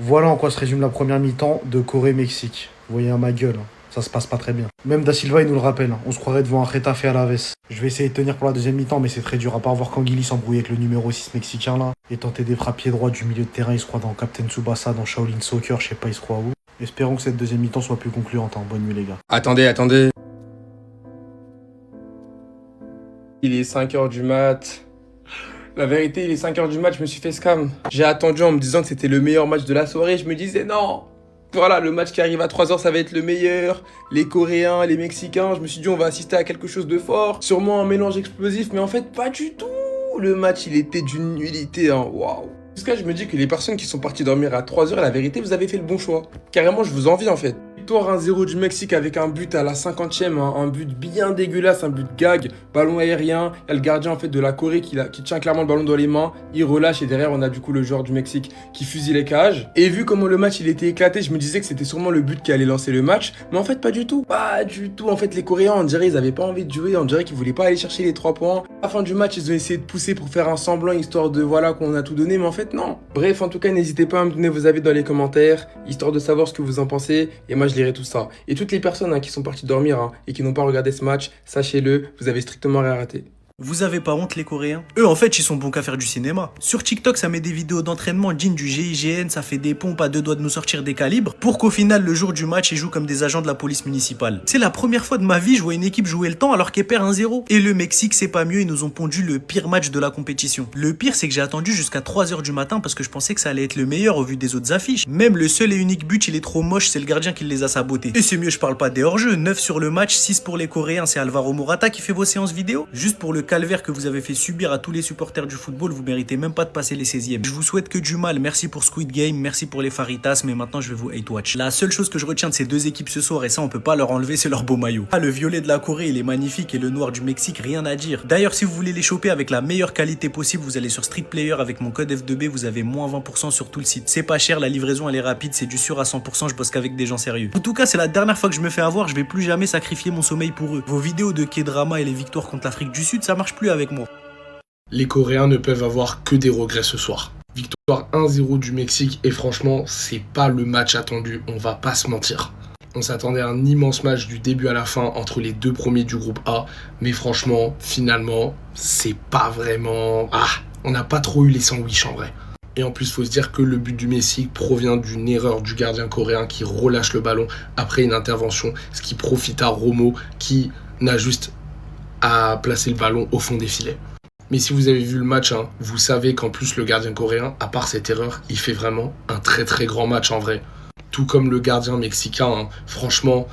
Voilà en quoi se résume la première mi-temps de Corée-Mexique. Vous voyez à ma gueule, hein. Ça se passe pas très bien. Même Da Silva, il nous le rappelle, hein. On se croirait devant un Retafe à la veste. Je vais essayer de tenir pour la deuxième mi-temps, mais c'est très dur. À part voir Canguilly s'embrouiller avec le numéro 6 mexicain là, et tenter des frappes pied droit du milieu de terrain. Il se croit dans Captain Tsubasa, dans Shaolin Soccer, je sais pas, il se croit où. Espérons que cette deuxième mi-temps soit plus concluante, hein. Bonne nuit les gars. Attendez. Il est 5h du mat. La vérité, il est 5h du mat, je me suis fait scam. J'ai attendu en me disant que c'était le meilleur match de la soirée. Je me disais non. Voilà, le match qui arrive à 3h, ça va être le meilleur. Les Coréens, les Mexicains, je me suis dit on va assister à quelque chose de fort. Sûrement un mélange explosif, mais en fait pas du tout. Le match, il était d'une nullité, hein. Waouh. Jusqu'à je me dis que les personnes qui sont parties dormir à 3h, la vérité, vous avez fait le bon choix. Carrément, je vous envie en fait. Victoire 1-0 du Mexique avec un but à la 50e, hein, un but bien dégueulasse, un but gag, ballon aérien. Il y a le gardien en fait de la Corée qui tient clairement le ballon dans les mains, il relâche et derrière on a du coup le joueur du Mexique qui fusille les cages. Et vu comment le match il était éclaté, je me disais que c'était sûrement le but qui allait lancer le match, mais en fait pas du tout. Pas du tout. En fait les Coréens on dirait ils avaient pas envie de jouer, on dirait qu'ils voulaient pas aller chercher les 3 points. À la fin du match ils ont essayé de pousser pour faire un semblant histoire de voilà qu'on a tout donné, mais en fait non. Bref, en tout cas n'hésitez pas à me donner vos avis dans les commentaires, histoire de savoir ce que vous en pensez et moi je lirai tout ça. Et toutes les personnes qui sont parties dormir et qui n'ont pas regardé ce match, sachez-le, vous avez strictement rien raté. Vous avez pas honte les Coréens? Eux en fait ils sont bons qu'à faire du cinéma. Sur TikTok ça met des vidéos d'entraînement dignes du GIGN, ça fait des pompes à 2 doigts de nous sortir des calibres, pour qu'au final le jour du match ils jouent comme des agents de la police municipale. C'est la première fois de ma vie je vois une équipe jouer le temps alors qu'elle perd 1-0. Et le Mexique c'est pas mieux, ils nous ont pondu le pire match de la compétition. Le pire c'est que j'ai attendu jusqu'à 3h du matin parce que je pensais que ça allait être le meilleur au vu des autres affiches. Même le seul et unique but il est trop moche, c'est le gardien qui les a sabotés. Et c'est mieux, je parle pas des hors-jeux, 9 sur le match, 6 pour les Coréens, c'est Alvaro Morata qui fait vos séances vidéo. Juste pour le calvaire que vous avez fait subir à tous les supporters du football, vous méritez même pas de passer les 16e. Je vous souhaite que du mal, merci pour Squid Game, merci pour les Faritas, mais maintenant je vais vous hate watch. La seule chose que je retiens de ces deux équipes ce soir, et ça on peut pas leur enlever, c'est leur beau maillot. Ah, le violet de la Corée il est magnifique et le noir du Mexique, rien à dire. D'ailleurs si vous voulez les choper avec la meilleure qualité possible, vous allez sur Street Player avec mon code F2B, vous avez moins 20% sur tout le site. C'est pas cher, la livraison elle est rapide, c'est du sûr à 100%, je bosse qu'avec des gens sérieux. En tout cas c'est la dernière fois que je me fais avoir, je vais plus jamais sacrifier mon sommeil pour eux. Vos vidéos de K-drama et les victoires contre l'Afrique du Sud, ça marche plus avec moi. Les Coréens ne peuvent avoir que des regrets ce soir. Victoire 1-0 du Mexique et franchement, c'est pas le match attendu, on va pas se mentir. On s'attendait à un immense match du début à la fin entre les deux premiers du groupe A, mais franchement, finalement, c'est pas vraiment... on n'a pas trop eu les sandwichs en vrai. Et en plus, il faut se dire que le but du Mexique provient d'une erreur du gardien coréen qui relâche le ballon après une intervention, ce qui profite à Romo qui n'a juste à placer le ballon au fond des filets. Mais si vous avez vu le match, vous savez qu'en plus le gardien coréen, à part cette erreur, il fait vraiment un très très grand match en vrai. Tout comme le gardien mexicain, franchement,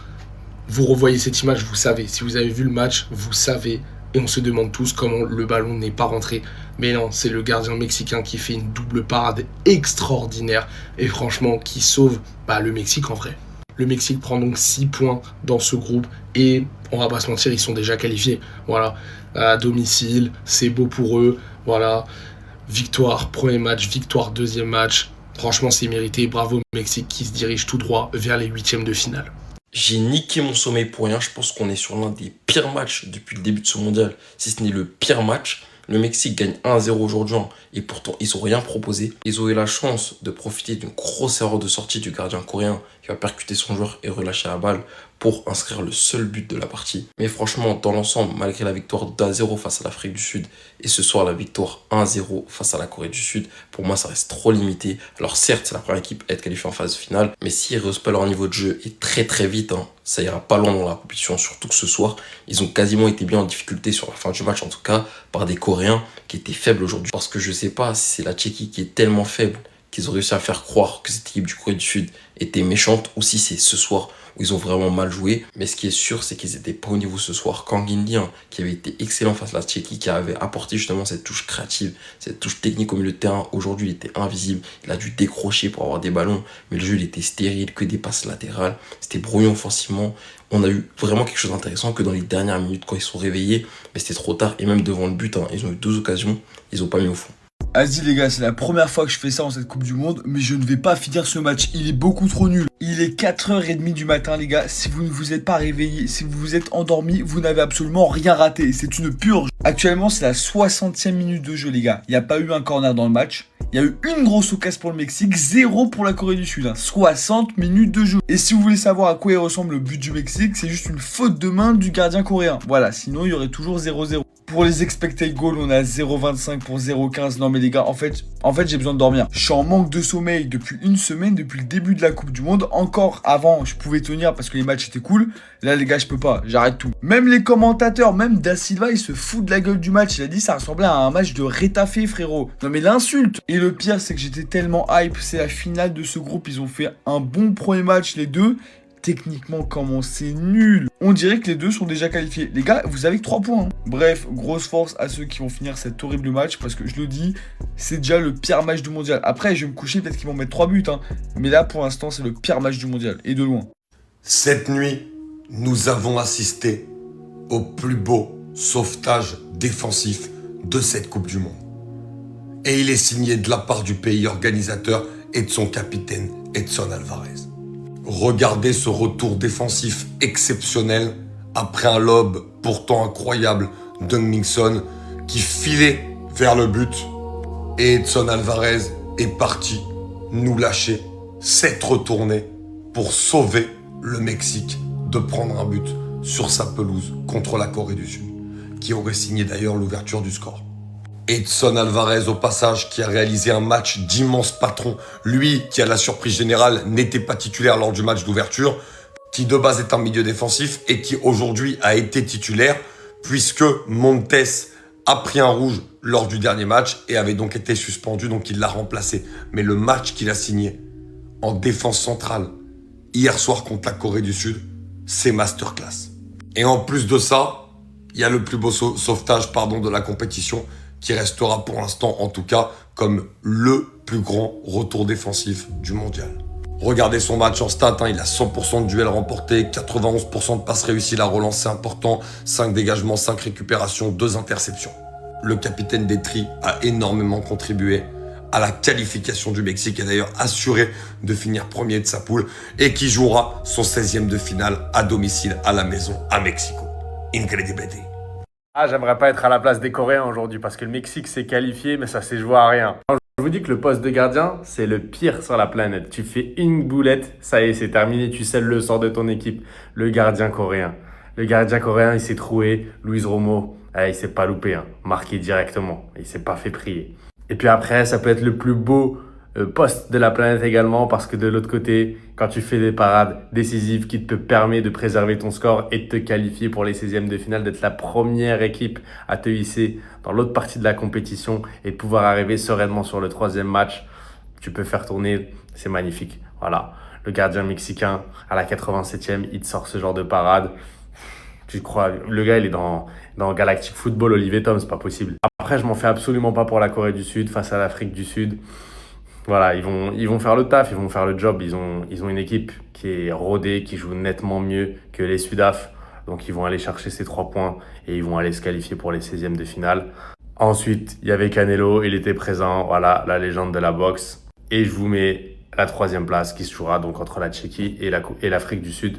vous revoyez cette image, vous savez. Si vous avez vu le match, vous savez. Et on se demande tous comment le ballon n'est pas rentré. Mais non, c'est le gardien mexicain qui fait une double parade extraordinaire. Et franchement, qui sauve le Mexique en vrai. Le Mexique prend donc 6 points dans ce groupe. Et on va pas se mentir, ils sont déjà qualifiés. Voilà, à domicile, c'est beau pour eux. Voilà, victoire, premier match, victoire, deuxième match. Franchement, c'est mérité. Bravo Mexique qui se dirige tout droit vers les 8e de finale. J'ai niqué mon sommeil pour rien. Je pense qu'on est sur l'un des pires matchs depuis le début de ce mondial, si ce n'est le pire match. Le Mexique gagne 1-0 aujourd'hui et pourtant ils n'ont rien proposé. Ils ont eu la chance de profiter d'une grosse erreur de sortie du gardien coréen qui va percuter son joueur et relâcher la balle pour inscrire le seul but de la partie. Mais franchement, dans l'ensemble, malgré la victoire d'1-0 face à l'Afrique du Sud et ce soir la victoire 1-0 face à la Corée du Sud, pour moi ça reste trop limité. Alors certes, c'est la première équipe à être qualifiée en phase finale, mais s'ils ne rehaussent pas leur niveau de jeu et très très vite, ça ira pas loin dans la compétition, surtout que ce soir, ils ont quasiment été bien en difficulté sur la fin du match, en tout cas par des Coréens qui étaient faibles aujourd'hui. Parce que je sais pas si c'est la Tchéquie qui est tellement faible qu'ils ont réussi à faire croire que cette équipe du Corée du Sud était méchante, ou si c'est ce soir où ils ont vraiment mal joué. Mais ce qui est sûr, c'est qu'ils n'étaient pas au niveau ce soir. Canguilly, qui avait été excellent face à la Tchéquie, qui avait apporté justement cette touche créative, cette touche technique au milieu de terrain. Aujourd'hui, il était invisible. Il a dû décrocher pour avoir des ballons, mais le jeu il était stérile, que des passes latérales. C'était brouillon offensivement. On a eu vraiment quelque chose d'intéressant que dans les dernières minutes quand ils sont réveillés, mais c'était trop tard. Et même devant le but, ils ont eu 2 occasions, ils n'ont pas mis au fond. Vas-y les gars, c'est la première fois que je fais ça en cette Coupe du Monde, mais je ne vais pas finir ce match, il est beaucoup trop nul. Il est 4h30 du matin les gars, si vous ne vous êtes pas réveillés, si vous vous êtes endormis, vous n'avez absolument rien raté, c'est une purge. Actuellement c'est la 60e minute de jeu les gars, il n'y a pas eu un corner dans le match, Il y a eu une grosse occasion pour le Mexique, 0 pour la Corée du Sud. 60 minutes de jeu. Et si vous voulez savoir à quoi il ressemble le but du Mexique, c'est juste une faute de main du gardien coréen. Voilà, sinon il y aurait toujours 0-0. Pour les expected goals, on a 0,25 pour 0,15. Non mais les gars, en fait j'ai besoin de dormir. Je suis en manque de sommeil depuis une semaine, depuis le début de la Coupe du Monde. Encore avant, je pouvais tenir parce que les matchs étaient cool. Là les gars, je peux pas, j'arrête tout. Même les commentateurs, même Da Silva, il se fout de la gueule du match. Il a dit ça ressemblait à un match de Rétafé, frérot. Non mais l'insulte. Et le pire, c'est que j'étais tellement hype. C'est la finale de ce groupe. Ils ont fait un bon premier match, les deux. Techniquement, comment c'est nul. On dirait que les deux sont déjà qualifiés. Les gars, vous avez que 3 points. Hein. Bref, grosse force à ceux qui vont finir cet horrible match. Parce que je le dis, c'est déjà le pire match du mondial. Après, je vais me coucher, peut-être qu'ils vont mettre 3 buts. Hein. Mais là, pour l'instant, c'est le pire match du mondial. Et de loin. Cette nuit, nous avons assisté au plus beau sauvetage défensif de cette Coupe du Monde. Et il est signé de la part du pays organisateur et de son capitaine Edson Alvarez. Regardez ce retour défensif exceptionnel après un lob pourtant incroyable d'Heung-min Son qui filait vers le but. Et Edson Alvarez est parti nous lâcher cette retournée pour sauver le Mexique de prendre un but sur sa pelouse contre la Corée du Sud, qui aurait signé d'ailleurs l'ouverture du score. Edson Alvarez, au passage, qui a réalisé un match d'immense patron. Lui, qui à la surprise générale n'était pas titulaire lors du match d'ouverture, qui de base est un milieu défensif et qui aujourd'hui a été titulaire puisque Montes a pris un rouge lors du dernier match et avait donc été suspendu, donc il l'a remplacé. Mais le match qu'il a signé en défense centrale hier soir contre la Corée du Sud, c'est masterclass. Et en plus de ça, il y a le plus beau sauvetage de la compétition, qui restera pour l'instant en tout cas comme le plus grand retour défensif du mondial. Regardez son match en stats, il a 100% de duels remportés, 91% de passes réussies, la relance c'est important, 5 dégagements, 5 récupérations, 2 interceptions. Le capitaine des Tri a énormément contribué à la qualification du Mexique et d'ailleurs assuré de finir premier de sa poule et qui jouera son 16e de finale à domicile à la maison à Mexico. Incredible. Ah, j'aimerais pas être à la place des Coréens aujourd'hui parce que le Mexique s'est qualifié, mais ça s'est joué à rien. Je vous dis que le poste de gardien, c'est le pire sur la planète. Tu fais une boulette, ça y est, c'est terminé, tu scelles le sort de ton équipe. Le gardien coréen. Le gardien coréen, il s'est troué. Luis Romo, il s'est pas loupé, marqué directement. Il s'est pas fait prier. Et puis après, ça peut être le plus beau poste de la planète également parce que de l'autre côté, quand tu fais des parades décisives qui te permettent de préserver ton score et de te qualifier pour les 16e de finale, d'être la première équipe à te hisser dans l'autre partie de la compétition et de pouvoir arriver sereinement sur le 3e match, tu peux faire tourner, c'est magnifique. Voilà, le gardien mexicain à la 87e, il te sort ce genre de parade. Tu crois, le gars il est dans Galactic Football, Olivier Tom, c'est pas possible. Après, je m'en fais absolument pas pour la Corée du Sud face à l'Afrique du Sud. Voilà, ils vont faire le taf, ils vont faire le job. Ils ont une équipe qui est rodée, qui joue nettement mieux que les Sudaf. Donc ils vont aller chercher ces 3 points et ils vont aller se qualifier pour les 16e de finale. Ensuite, il y avait Canelo, il était présent, voilà, la légende de la boxe. Et je vous mets la 3e place qui se jouera donc entre la Tchéquie et l'Afrique du Sud.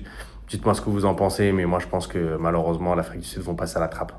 Dites-moi ce que vous en pensez, mais moi je pense que malheureusement l'Afrique du Sud vont passer à la trappe.